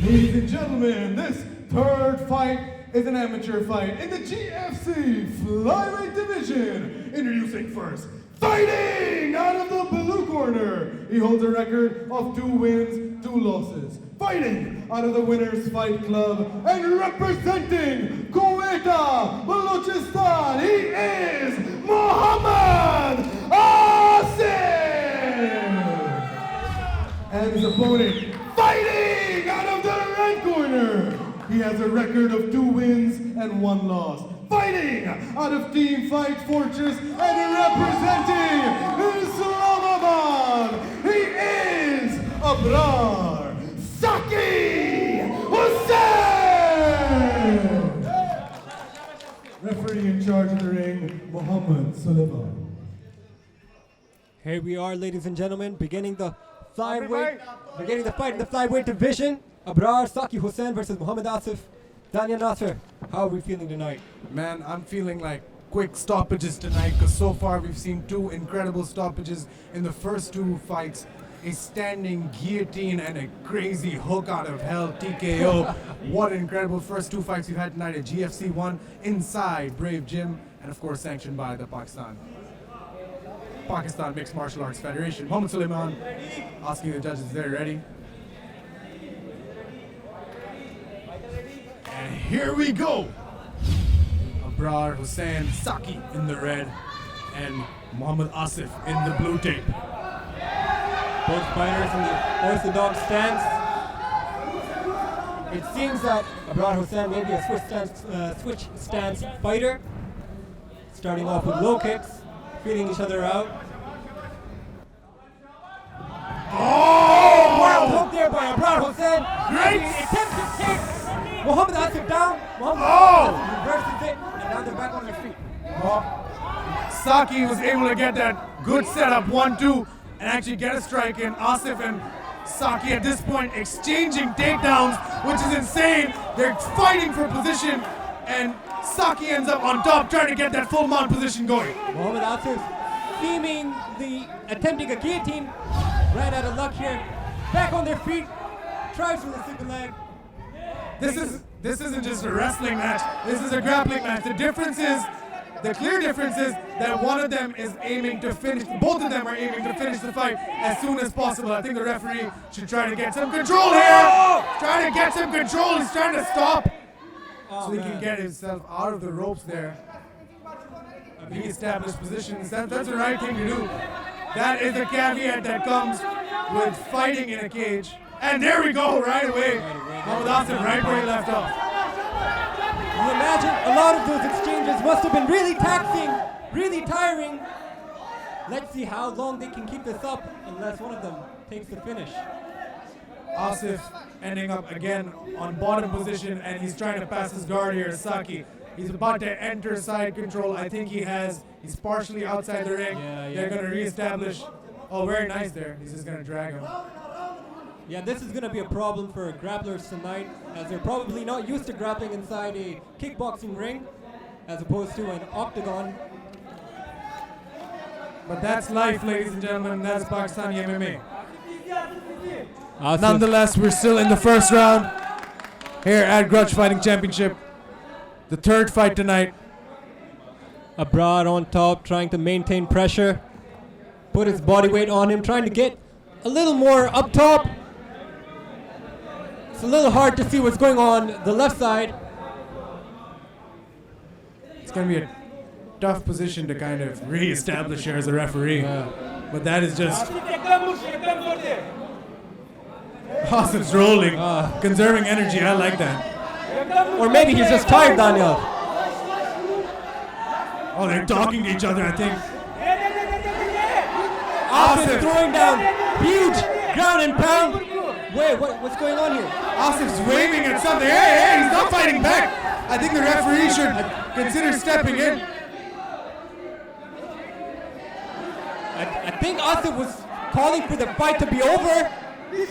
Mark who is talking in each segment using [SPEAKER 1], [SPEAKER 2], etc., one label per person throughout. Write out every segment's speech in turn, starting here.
[SPEAKER 1] Ladies and gentlemen, this third fight is an amateur fight in the GFC flyweight division. Introducing first, fighting out of the blue corner. He holds a record of 2 wins, 2 losses. Fighting out of the Winners Fight Club and representing Quetta, Balochistan, he is Muhammad Asif! And his opponent, fighting out of the red corner. He has a record of 2 wins and 1 loss. Fighting out of Team Fight Fortress and representing Islamabad, he is Abrar Hussain! Referee in charge of the ring, Muhammad Suleiman.
[SPEAKER 2] Here we are, ladies and gentlemen, beginning the fight in the flyweight division. Abrar Hussain versus Muhammad Asif. Daniel Nasser, how are we feeling tonight?
[SPEAKER 3] Man, I'm feeling like quick stoppages tonight because so far we've seen 2 incredible stoppages in the first 2 fights. A standing guillotine and a crazy hook out of hell TKO. What incredible first 2 fights we've had tonight at GFC 1 inside Brave Gym, and of course sanctioned by the Pakistan Mixed Martial Arts Federation. Muhammad Suleiman asking the judges, they're ready. And here we go. Abrar Hussain Saki in the red and Muhammad Asif in the blue tape.
[SPEAKER 2] Both fighters in the orthodox stance. It seems that Abrar Hussain may be a switch stance fighter. Starting off with low kicks, feeling each other out.
[SPEAKER 3] Oh!
[SPEAKER 2] Wild hook there by Abrar Hussain.
[SPEAKER 3] Great!
[SPEAKER 2] He attempts to take Muhammad Asif down. Muhammad Asif reverses it, and now they're back on their feet.
[SPEAKER 3] Saki was able to get that good setup 1-2 and actually get a strike in. Asif and Saki at this point exchanging takedowns, which is insane. They're fighting for position, and Saki ends up on top trying to get that full mount position going.
[SPEAKER 2] Muhammad Asif attempting a guillotine. Ran out of luck here. Back on their feet. Tries with a single leg.
[SPEAKER 3] This isn't just a wrestling match. This is a grappling match. The clear difference is that one of them is aiming to finish, both of them are aiming to finish the fight as soon as possible. I think the referee should try to get some control here. Trying to get some control. He's trying to stop so he can get himself out of the ropes there. Re-establish positions. That's the right thing to do. That is the caveat that comes with fighting in a cage. And there we go, right away. Muhammad Asif right where he left off.
[SPEAKER 2] You imagine a lot of those exchanges must have been really taxing, really tiring. Let's see how long they can keep this up unless one of them takes the finish.
[SPEAKER 3] Asif ending up again on bottom position, and he's trying to pass his guard here to Saki. He's about to enter side control. I think he's partially outside the ring. They're going to reestablish. Oh, very nice there. He's just going to drag him.
[SPEAKER 2] Yeah, this is going to be a problem for grapplers tonight, as they're probably not used to grappling inside a kickboxing ring, as opposed to an octagon.
[SPEAKER 3] But that's life, ladies and gentlemen. That's Pakistani MMA.
[SPEAKER 2] Asif.
[SPEAKER 3] Nonetheless, we're still in the first round here at Grudge Fighting Championship. The third fight tonight.
[SPEAKER 2] Abrar on top, trying to maintain pressure. Put his body weight on him, trying to get a little more up top. It's a little hard to see what's going on the left side.
[SPEAKER 3] It's going to be a tough position to kind of re-establish here as a referee. But that is just... Asif's rolling, conserving energy. I like that.
[SPEAKER 2] Or maybe he's just tired, Daniel.
[SPEAKER 3] Oh, they're talking to each other, I think.
[SPEAKER 2] Asif throwing down huge ground and pound. Wait, what's going on here?
[SPEAKER 3] Asif's waving at something. Hey, he's not fighting back. I think the referee should consider stepping in.
[SPEAKER 2] I think Asif was calling for the fight to be over.
[SPEAKER 3] He's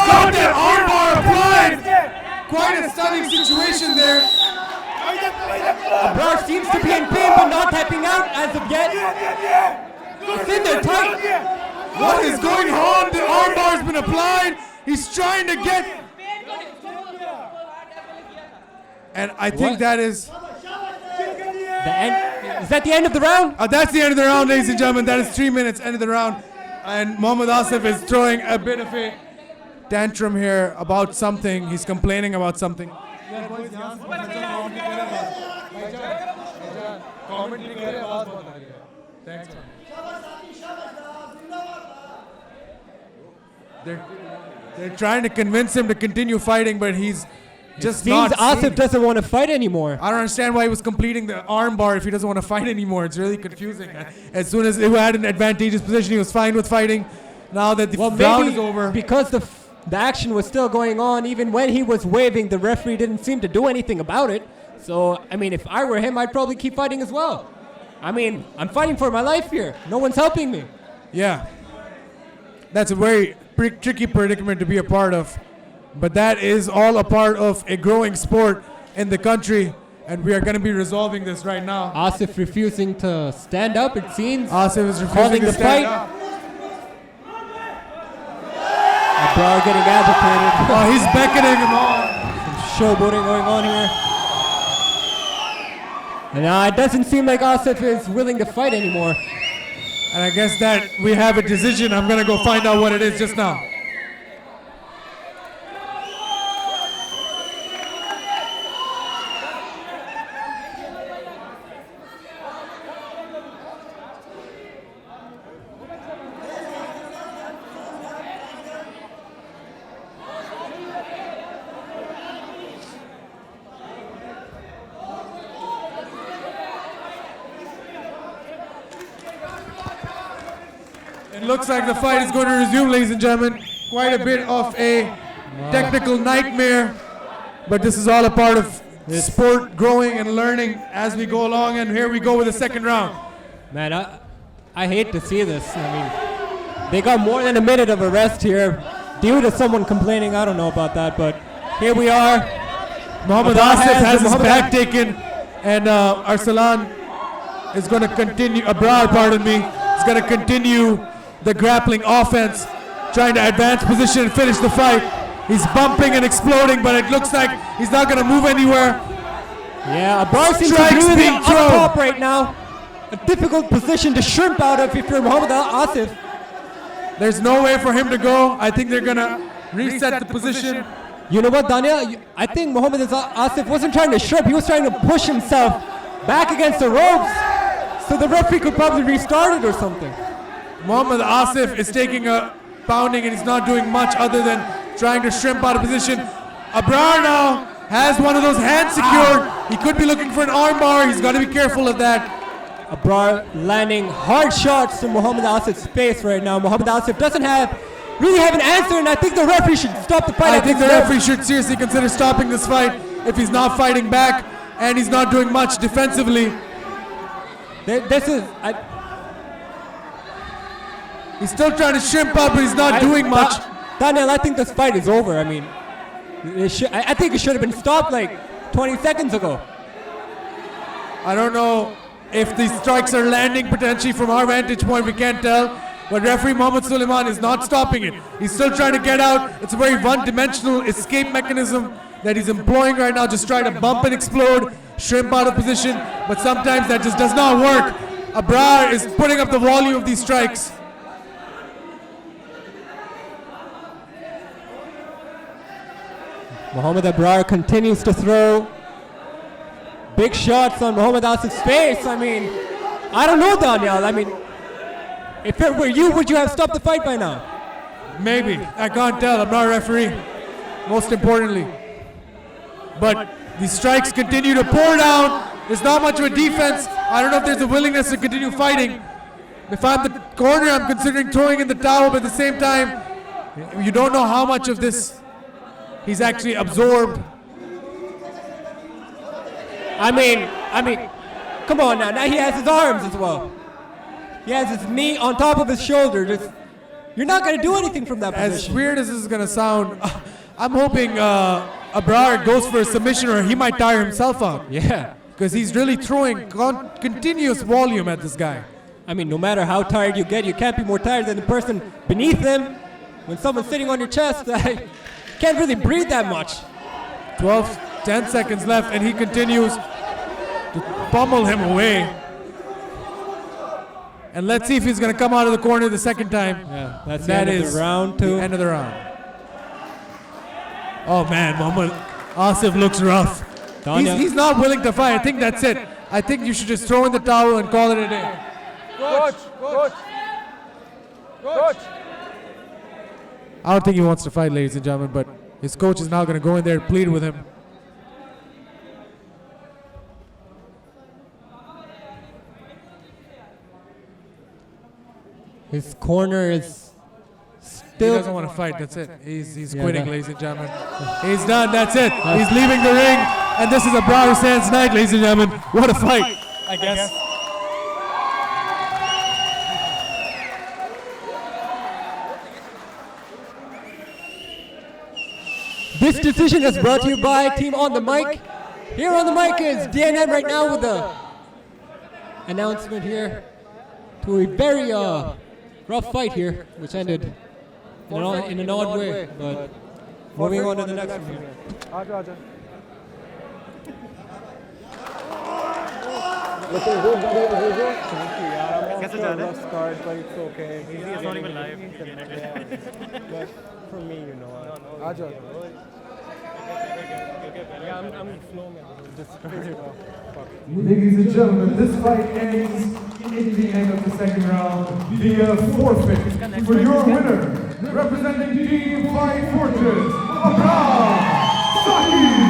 [SPEAKER 3] got that armbar applied. Quite a stunning situation there.
[SPEAKER 2] Abrar seems to be in pain but not tapping out as of yet. It's in there tight.
[SPEAKER 3] What is going on? The armbar's been applied. He's trying to get. And I think that is.
[SPEAKER 2] The end. Is that the end of the round?
[SPEAKER 3] That's the end of the round, ladies and gentlemen. That is 3 minutes, end of the round. And Mohammad Asif is throwing a bit of a tantrum here about something. He's complaining about something. They're trying to convince him to continue fighting, but he's just not.
[SPEAKER 2] Asif doesn't want to fight anymore.
[SPEAKER 3] I don't understand why he was completing the arm bar if he doesn't want to fight anymore. It's really confusing. As soon as he had an advantageous position, he was fine with fighting. Now that the round is over,
[SPEAKER 2] because the action was still going on, even when he was waving, the referee didn't seem to do anything about it. So, I mean, if I were him, I'd probably keep fighting as well. I mean, I'm fighting for my life here. No one's helping me.
[SPEAKER 3] Yeah. That's a very tricky predicament to be a part of. But that is all a part of a growing sport in the country, and we are going to be resolving this right now.
[SPEAKER 2] Asif refusing to stand up, it seems.
[SPEAKER 3] Asif is refusing to stand up.
[SPEAKER 2] Abrar getting agitated.
[SPEAKER 3] Oh, he's beckoning him on.
[SPEAKER 2] Some showboating going on here. And it doesn't seem like Asif is willing to fight anymore.
[SPEAKER 3] And I guess that we have a decision. I'm going to go find out what it is just now. It looks like the fight is going to resume, ladies and gentlemen. Quite a bit of a technical nightmare, but this is all a part of sport growing and learning as we go along, and here we go with the second round.
[SPEAKER 2] Man, I hate to see this. I mean, they got more than a minute of a rest here due to someone complaining. I don't know about that, but here we are.
[SPEAKER 3] Mohammad Asif has his back taken, and Arsalan is going to continue, Abrar, pardon me, is going to continue the grappling offense, trying to advance position and finish the fight. He's bumping and exploding, but it looks like he's not going to move anywhere.
[SPEAKER 2] Yeah, Abrar seems to be really on top right now. A difficult position to shrimp out of if you're Mohammad Asif.
[SPEAKER 3] There's no way for him to go. I think they're going to reset the position.
[SPEAKER 2] You know what, Daniel? I think Mohammad Asif wasn't trying to shrimp. He was trying to push himself back against the ropes so the referee could probably restart it or something.
[SPEAKER 3] Mohammad Asif is taking a pounding and he's not doing much other than trying to shrimp out of position. Abrar now has one of those hands secured. He could be looking for an arm bar. He's got to be careful of that.
[SPEAKER 2] Abrar landing hard shots to Mohammad Asif's face right now. Mohammad Asif doesn't really have an answer, and I think the referee should stop the fight.
[SPEAKER 3] I think the referee should seriously consider stopping this fight if he's not fighting back and he's not doing much defensively. He's still trying to shrimp up, but he's not doing much.
[SPEAKER 2] Daniel, I think this fight is over. I mean, I think it should have been stopped like 20 seconds ago.
[SPEAKER 3] I don't know if these strikes are landing potentially from our vantage point. We can't tell. But referee Mohammad Suleiman is not stopping it. He's still trying to get out. It's a very one-dimensional escape mechanism that he's employing right now. Just trying to bump and explode, shrimp out of position. But sometimes that just does not work. Abrar is putting up the volume of these strikes.
[SPEAKER 2] Mohammad Abrar continues to throw big shots on Mohammad Asif's face. I mean, I don't know, Daniel. I mean, if it were you, would you have stopped the fight by now?
[SPEAKER 3] Maybe. I can't tell. I'm not a referee, most importantly. But the strikes continue to pour down. There's not much of a defense. I don't know if there's a willingness to continue fighting. If I'm the corner, I'm considering throwing in the towel, but at the same time, you don't know how much of this he's actually absorbed.
[SPEAKER 2] I mean, come on now. Now he has his arms as well. He has his knee on top of his shoulder. You're not going to do anything from that position.
[SPEAKER 3] As weird as this is going to sound, I'm hoping Abrar goes for a submission or he might tire himself out.
[SPEAKER 2] Yeah.
[SPEAKER 3] because he's really throwing continuous volume at this guy.
[SPEAKER 2] I mean, no matter how tired you get, you can't be more tired than the person beneath him. When someone's sitting on your chest, you can't really breathe that much.
[SPEAKER 3] 10 seconds left, and he continues to pummel him away. And let's see if he's going to come out of the corner the second time.
[SPEAKER 2] Yeah, that's the end of the round two.
[SPEAKER 3] The end of the round. Oh man, Muhammad Asif looks rough. He's not willing to fight. I think that's it. I think you should just throw in the towel and call it a day.
[SPEAKER 4] Coach.
[SPEAKER 3] I don't think he wants to fight, ladies and gentlemen, but his coach is now going to go in there and plead with him.
[SPEAKER 2] His corner is still...
[SPEAKER 3] He doesn't want to fight, that's it. He's quitting, ladies and gentlemen. He's done, that's it. He's leaving the ring, and this is Abrar Hussain's night, ladies and gentlemen. What a fight.
[SPEAKER 2] I guess. This decision is brought to you by Team On The Mic. Here on the mic is DNN right now with the announcement here to a very rough fight here, which ended in an odd way. But moving on to the next one here.
[SPEAKER 4] Looking good, buddy, as usual.
[SPEAKER 5] Thank you, yaar. I'm
[SPEAKER 4] Also a rough start, but it's okay.
[SPEAKER 5] It's not even live.
[SPEAKER 4] But for me, you know.
[SPEAKER 5] Yeah, I'm slow, man. Just
[SPEAKER 1] Ladies and gentlemen, this fight ends in the end of the second round via forfeit. For your winner, representing Team Fight Fortress, Abrar Hussain.